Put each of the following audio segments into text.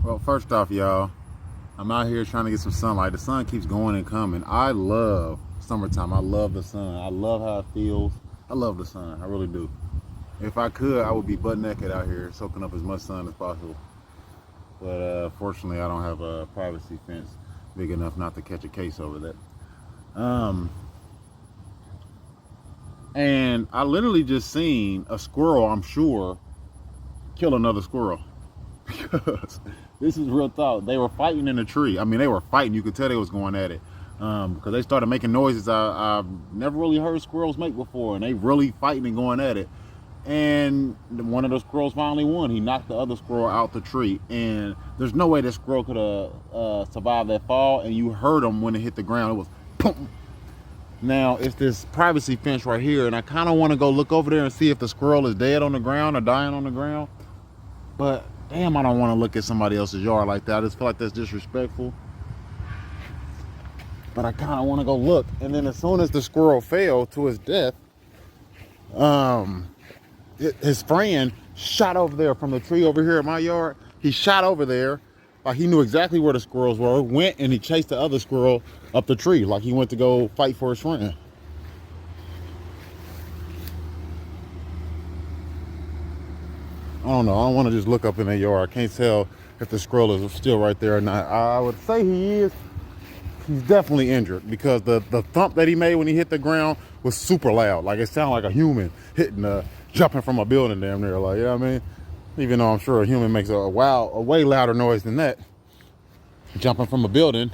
Well, first off, y'all, I'm out here trying to get some sunlight. The sun keeps going and coming. I love summertime. I love the sun. I love how it feels. I love the sun. I really do. If I could, I would be butt naked out here soaking up as much sun as possible. But fortunately, I don't have a privacy fence big enough not to catch a case over that. And I literally just seen a squirrel, I'm sure, kill another squirrel. Because this is real talk. They were fighting in a tree. I mean, they were fighting. You could tell they was going at it. Because they started making noises I've never really heard squirrels make before. And they really fighting and going at it. And one of the squirrels finally won. He knocked the other squirrel out the tree. And there's no way this squirrel could have survived that fall. And you heard him when it hit the ground. It was boom. Now, it's this privacy fence right here. And I kind of want to go look over there and see if the squirrel is dead on the ground or dying on the ground. But damn, I don't want to look at somebody else's yard like that. I just feel like that's disrespectful. But I kind of want to go look. And then as soon as the squirrel fell to his death, his friend shot over there from the tree over here in my yard. He shot over there like he knew exactly where the squirrels were, went and he chased the other squirrel up the tree like he went to go fight for his friend. I don't know. I don't want to just look up in their yard. I can't tell if the squirrel is still right there or not. I would say he is. He's definitely injured because the thump that he made when he hit the ground was super loud. Like it sounded like a human hitting, jumping from a building damn near. Like, you know what I mean? Even though I'm sure a human makes a way louder noise than that. Jumping from a building.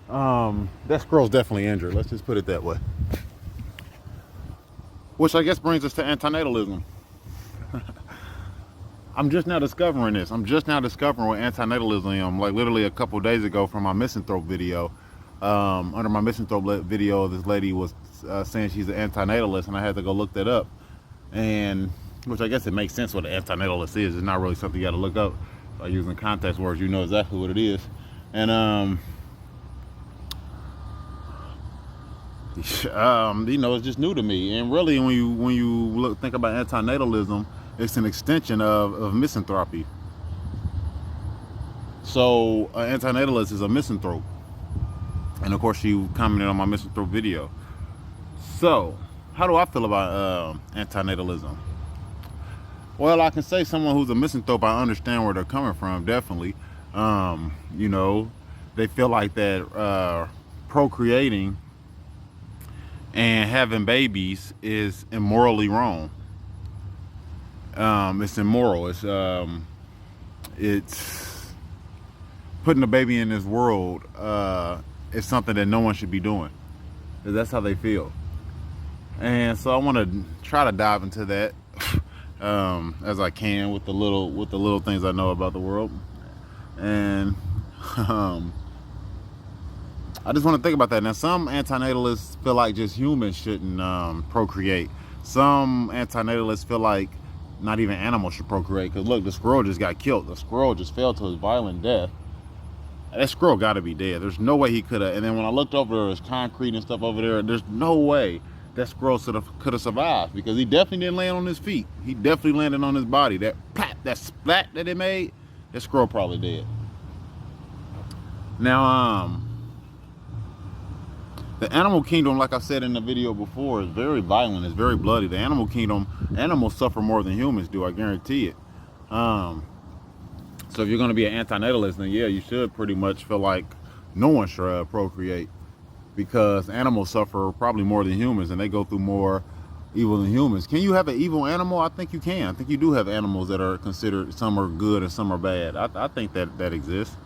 That squirrel's definitely injured. Let's just put it that way. Which I guess brings us to antinatalism. I'm just now discovering this. I'm just now discovering what antinatalism is. Like literally a couple days ago from my misanthrope video. Under my misanthrope video, this lady was saying she's an antinatalist, and I had to go look that up. And which I guess it makes sense what an antinatalist is. It's not really something you got to look up. By using context words, you know exactly what it is. And you know, it's just new to me. And really, when you think about antinatalism, it's an extension of misanthropy. So an antinatalist is a misanthrope. And of course you commented on my misanthrope video. So how do I feel about antinatalism? Well, I can say someone who's a misanthrope, I understand where they're coming from, definitely. You know, they feel like that procreating and having babies is immorally wrong. It's immoral. It's putting a baby in this world. It's something that no one should be doing. That's how they feel. And so I want to try to dive into that as I can with the little things I know about the world. And I just want to think about that. Now, some antinatalists feel like just humans shouldn't procreate. Some antinatalists feel like not even animals should procreate. Because look, the squirrel just got killed. The squirrel just fell to his violent death. That squirrel got to be dead. There's no way he could have. And then when I looked over, there's concrete and stuff over there. There's no way that squirrel could have survived, because he definitely didn't land on his feet. He definitely landed on his body. That plap, that splat that it made, that squirrel probably dead. Now, the animal kingdom, like I said in the video before, is very violent. It's very bloody. The animal kingdom, animals suffer more than humans do. I guarantee it. So if you're going to be an antinatalist, then yeah, you should pretty much feel like no one should procreate, because animals suffer probably more than humans, and they go through more evil than humans. Can you have an evil animal? I think you can. I think you do have animals that are considered, some are good and some are bad. I think that exists.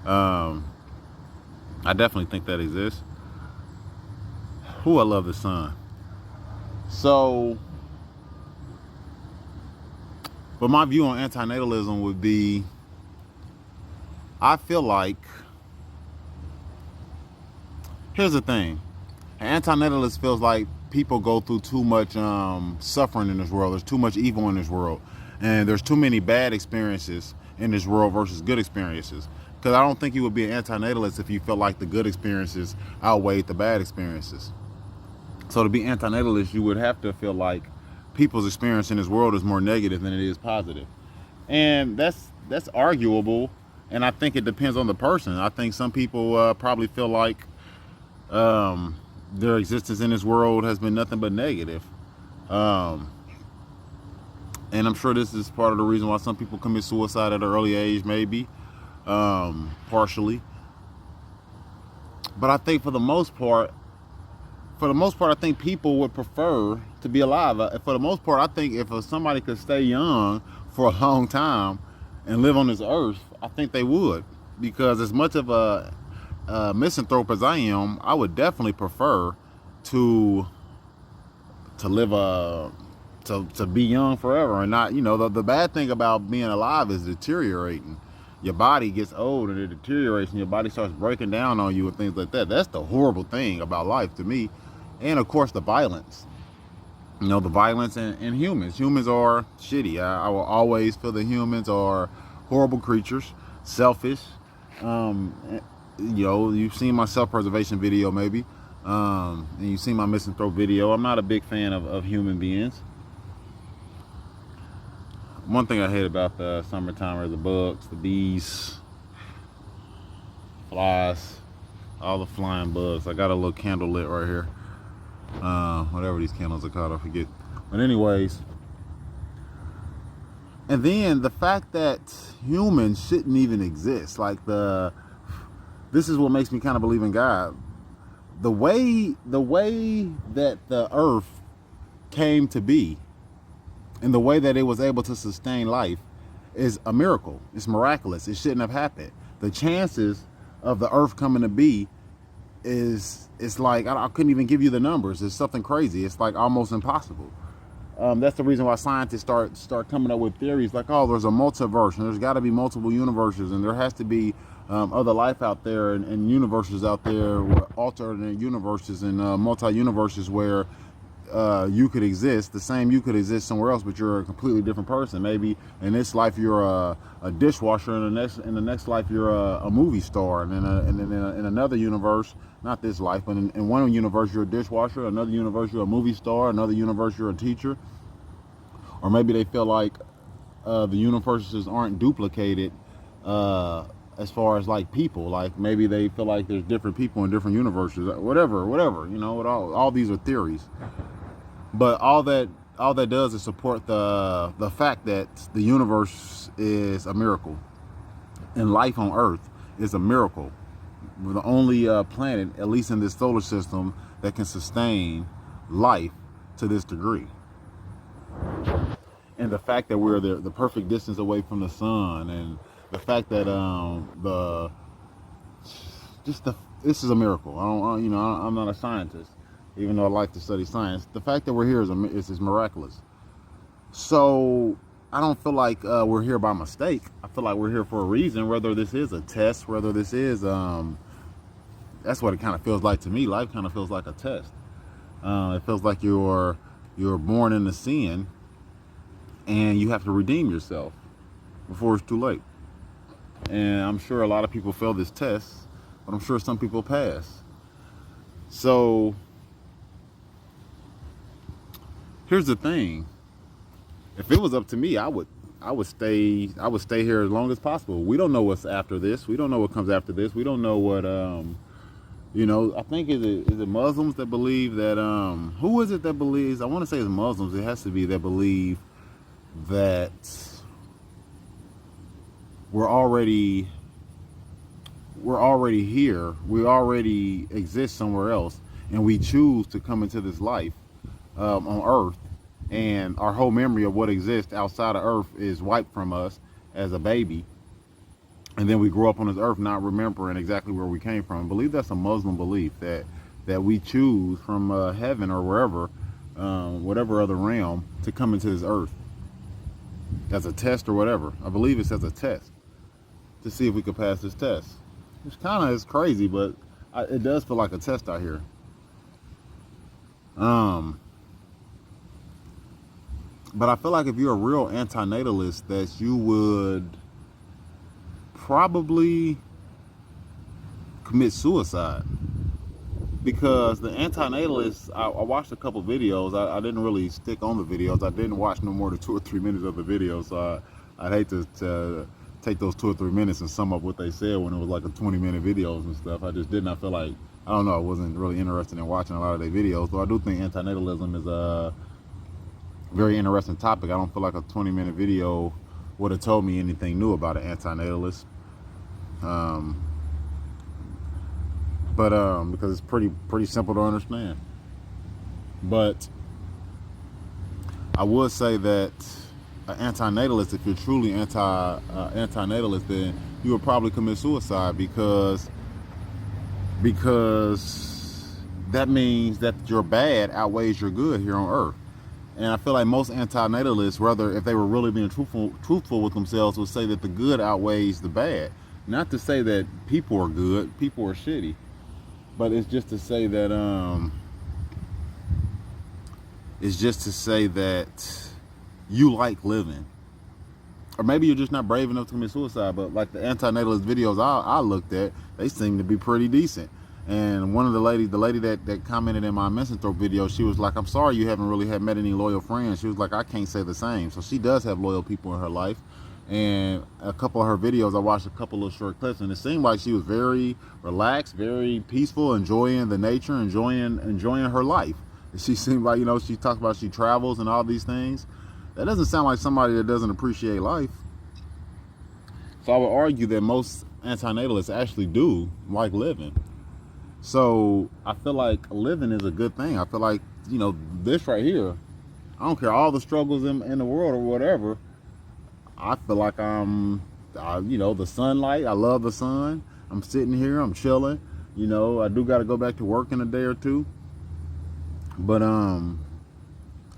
I definitely think that exists. Ooh, I love the sun. So, but my view on antinatalism would be, I feel like, here's the thing. An antinatalist feels like people go through too much suffering in this world. There's too much evil in this world. And there's too many bad experiences in this world versus good experiences. Because I don't think you would be an antinatalist if you felt like the good experiences outweighed the bad experiences. So to be antinatalist, you would have to feel like people's experience in this world is more negative than it is positive. And that's arguable And I think it depends on the person. I think some people probably feel like their existence in this world has been nothing but negative. Um, and I'm sure this is part of the reason why some people commit suicide at an early age, maybe, partially. But I think for the most part, I think people would prefer to be alive. For the most part, I think if somebody could stay young for a long time and live on this earth, I think they would. Because as much of a misanthrope as I am, I would definitely prefer to live to be young forever and not, the bad thing about being alive is deteriorating. Your body gets old and it deteriorates and your body starts breaking down on you and things like that. That's the horrible thing about life to me. And of course the violence. The violence in humans. Humans are shitty. I will always feel that humans are horrible creatures, selfish. You've seen my self-preservation video maybe. And you've seen my misanthrope video. I'm not a big fan of human beings. One thing I hate about the summertime are the bugs, the bees, flies, all the flying bugs. I got a little candle lit right here. Whatever these candles are called, I forget. But anyways, and then the fact that humans shouldn't even exist. This is what makes me kind of believe in God. The way that the earth came to be and the way that it was able to sustain life is a miracle. It's miraculous. It shouldn't have happened. The chances of the earth coming to be it's like, I couldn't even give you the numbers. It's something crazy. It's like almost impossible. That's the reason why scientists start coming up with theories like, oh, there's a multiverse and there's got to be multiple universes and there has to be other life out there and universes out there, alternate universes and multi-universes where you could exist, you could exist somewhere else, but you're a completely different person. Maybe in this life you're a dishwasher, and in the next life you're a movie star, and in another universe, not this life, but in one universe you're a dishwasher, another universe you're a movie star, another universe you're a teacher. Or maybe they feel like the universes aren't duplicated as far as like people. Like maybe they feel like there's different people in different universes. Whatever. All these are theories. But all that does is support the fact that the universe is a miracle, and life on Earth is a miracle. We're the only planet, at least in this solar system, that can sustain life to this degree. And the fact that we're the perfect distance away from the sun, and the fact that this is a miracle. I'm not a scientist, even though I like to study science. The fact that we're here is miraculous. So I don't feel like we're here by mistake. I feel like we're here for a reason, whether this is a test, whether this is, that's what it kind of feels like to me. Life kind of feels like a test. It feels like you're born into sin and you have to redeem yourself before it's too late. And I'm sure a lot of people fail this test, but I'm sure some people pass. So here's the thing. If it was up to me, I would stay here as long as possible. We don't know what's after this. We don't know what comes after this. We don't know what I think is it Muslims that believe that who is it that believes? I want to say it's Muslims. It has to be that believe that we're already here. We already exist somewhere else, and we choose to come into this life on Earth. And our whole memory of what exists outside of Earth is wiped from us as a baby. And then we grow up on this earth not remembering exactly where we came from. I believe that's a Muslim belief, that we choose from heaven or wherever, whatever other realm, to come into this earth as a test or whatever. I believe it's as a test to see if we could pass this test. Which kind of is crazy, but it does feel like a test out here. But I feel like if you're a real antinatalist, that you would probably commit suicide. Because the antinatalists, I watched a couple videos. I didn't really stick on the videos. I didn't watch no more than 2 or 3 minutes of the video. So I'd hate to take those 2 or 3 minutes and sum up what they said when it was like a 20-minute videos and stuff. I just did not feel like, I don't know, I wasn't really interested in watching a lot of their videos. So I do think antinatalism is a very interesting topic. I don't feel like a 20-minute video would have told me anything new about an antinatalist. Because it's pretty simple to understand. But I would say that an antinatalist, if you're truly antinatalist, then you would probably commit suicide because that means that your bad outweighs your good here on earth. And I feel like most antinatalists, whether if they were really being truthful with themselves, would say that the good outweighs the bad. Not to say that people are good, people are shitty, but it's just to say that you like living. Or maybe you're just not brave enough to commit suicide, but like the antinatalist videos I looked at, they seem to be pretty decent. And one of the lady that commented in my misanthrope video, she was like, I'm sorry you haven't really met any loyal friends. She was like, I can't say the same. So she does have loyal people in her life. And a couple of her videos, I watched a couple of short clips, and it seemed like she was very relaxed, very peaceful, enjoying the nature, enjoying her life. She seemed like, she talks about she travels and all these things. That doesn't sound like somebody that doesn't appreciate life. So I would argue that most antinatalists actually do like living. So I feel like living is a good thing. I feel like, this right here, I don't care all the struggles in the world or whatever. I feel like the sunlight, I love the sun. I'm sitting here, I'm chilling. I do got to go back to work in a day or two. But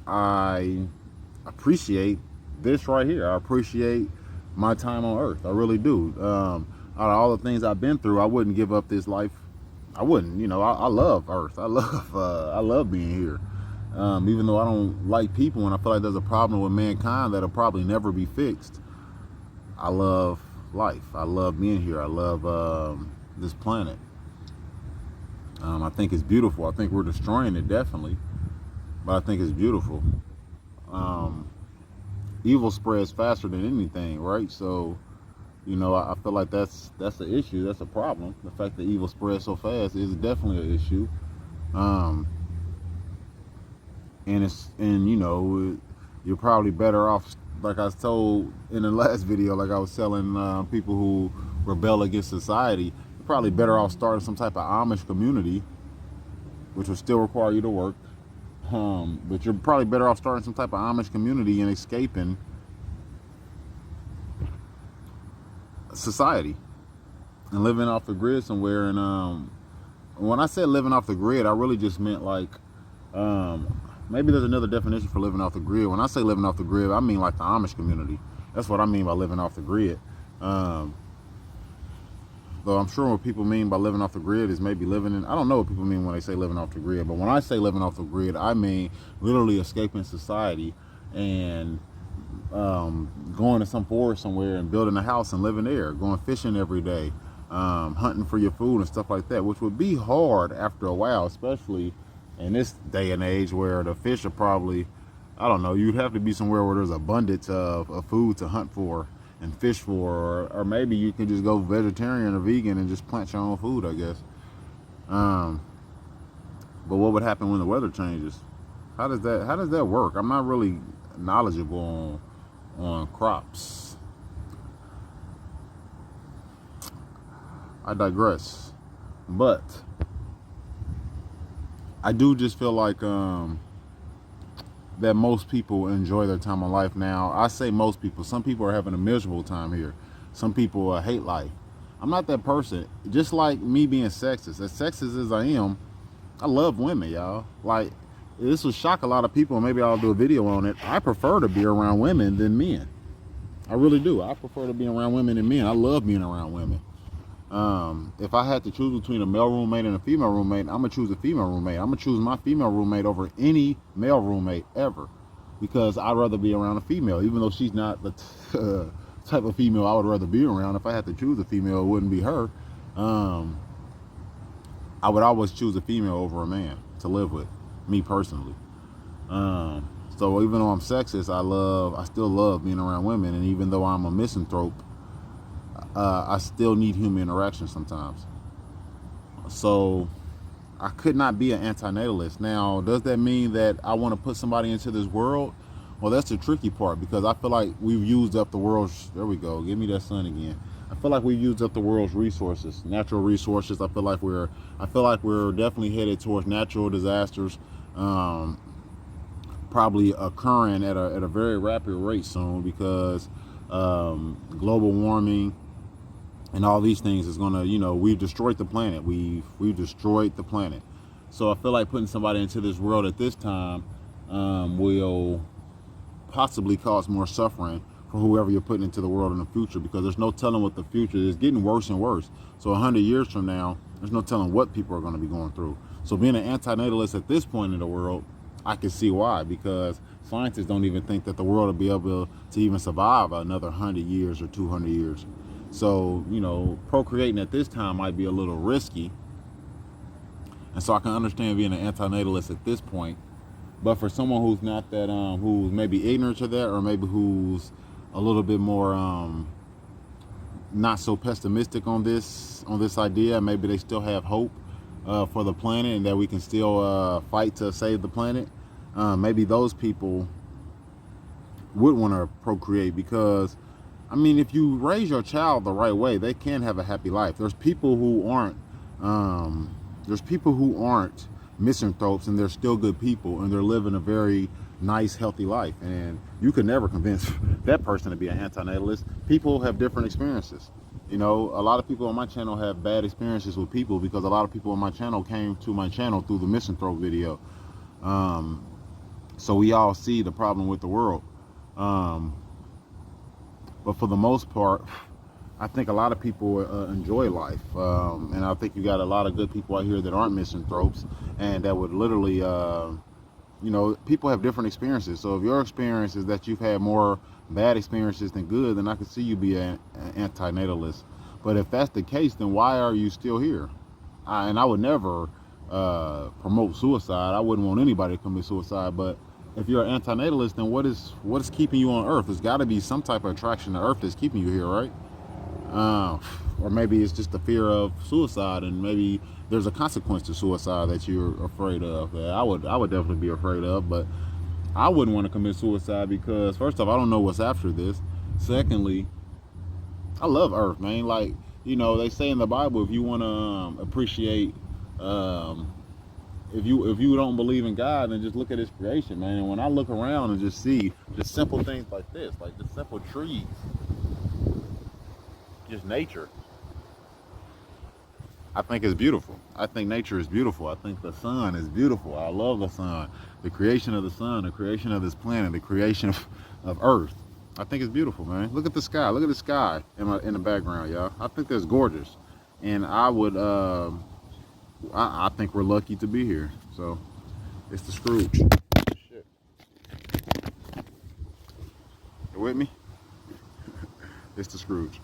I appreciate this right here. I appreciate my time on earth. I really do. Out of all the things I've been through, I wouldn't give up this life. I wouldn't. I love earth. I love being here. Even though I don't like people and I feel like there's a problem with mankind that'll probably never be fixed, I love life. I love being here. I love this planet. I think it's beautiful. I think we're destroying it, definitely, but I think it's beautiful. Evil spreads faster than anything, right? So, I feel like that's the issue. That's a problem. The fact that evil spreads so fast is definitely an issue. You're probably better off, like I was told in the last video, like I was telling people who rebel against society, you're probably better off starting some type of Amish community, which will still require you to work. But you're probably better off starting some type of Amish community and escaping society and living off the grid somewhere. And when I said living off the grid, I really just meant like, maybe there's another definition for living off the grid. When I say living off the grid, I mean like the Amish community. That's what I mean by living off the grid. Though I'm sure what people mean by living off the grid is maybe living in, I don't know what people mean when they say living off the grid, but when I say living off the grid, I mean literally escaping society and going to some forest somewhere and building a house and living there, going fishing every day, hunting for your food and stuff like that, which would be hard after a while, especially in this day and age where the fish are probably, I don't know, you'd have to be somewhere where there's abundance of food to hunt for and fish for, or maybe you can just go vegetarian or vegan and just plant your own food, I guess. But what would happen when the weather changes? How does that work? I'm not really knowledgeable on crops. I digress. But I do just feel like that most people enjoy their time of life now. I say most people. Some people are having a miserable time here. Some people hate life. I'm not that person. Just like me being sexist. As sexist as I am, I love women, y'all. Like, this will shock a lot of people, and maybe I'll do a video on it. I prefer to be around women than men. I really do. I prefer to be around women than men. I love being around women. If I had to choose between a male roommate and a female roommate, I'm gonna choose a female roommate. I'm gonna choose my female roommate over any male roommate ever, because I'd rather be around a female, even though she's not the type of female I would rather be around. If I had to choose a female, it wouldn't be her. I would always choose a female over a man to live with, me personally. So even though I'm sexist, I still love being around women, and even though I'm a misanthrope, I still need human interaction sometimes. So I could not be an antinatalist. Now, does that mean that I want to put somebody into this world? Well, that's the tricky part, because I feel like we've used up the world's, there we go, give me that sun again. I feel like we've used up the world's resources, natural resources. I feel like we're definitely headed towards natural disasters, probably occurring at a very rapid rate soon, because global warming and all these things is gonna, we've destroyed the planet. We've destroyed the planet. So I feel like putting somebody into this world at this time will possibly cause more suffering for whoever you're putting into the world in the future, because there's no telling what the future is. Getting worse and worse. So 100 years from now, there's no telling what people are going to be going through. So being an antinatalist at this point in the world, I can see why, because scientists don't even think that the world will be able to even survive another 100 years or 200 years. So, procreating at this time might be a little risky. And so I can understand being an antinatalist at this point. But for someone who's not that, who's maybe ignorant to that, or maybe who's a little bit more not so pessimistic on this idea, maybe they still have hope for the planet, and that we can still fight to save the planet. Maybe those people would want to procreate, because, I mean, if you raise your child the right way, they can have a happy life. There's people who aren't. Misanthropes, and they're still good people, and they're living a very nice, healthy life. And you could never convince that person to be an antinatalist. People have different experiences. A lot of people on my channel have bad experiences with people, because a lot of people on my channel came to my channel through the misanthrope video. So we all see the problem with the world. But for the most part, I think a lot of people enjoy life, and I think you got a lot of good people out here that aren't misanthropes, and that would literally, people have different experiences. So if your experience is that you've had more bad experiences than good, then I could see you be an antinatalist. But if that's the case, then why are you still here? And I would never promote suicide. I wouldn't want anybody to commit suicide. But if you're an antinatalist, then what is keeping you on Earth? There's got to be some type of attraction to Earth that's keeping you here, right? Or maybe it's just the fear of suicide, and maybe there's a consequence to suicide that you're afraid of. That I would definitely be afraid of, but I wouldn't want to commit suicide, because first off, I don't know what's after this. Secondly, I love Earth, man. Like, they say in the Bible, if you want to appreciate, if you don't believe in God, then just look at His creation, man. And when I look around and just see just simple things like this, like the simple trees, just nature, I think it's beautiful. I think nature is beautiful. I think the sun is beautiful. I love the sun. The creation of the sun, the creation of this planet, the creation of Earth. I think it's beautiful, man. Look at the sky. Look at the sky in the background, y'all. I think that's gorgeous. And I would, I think we're lucky to be here. So, it's the Scrooge. Shit. You with me? It's the Scrooge.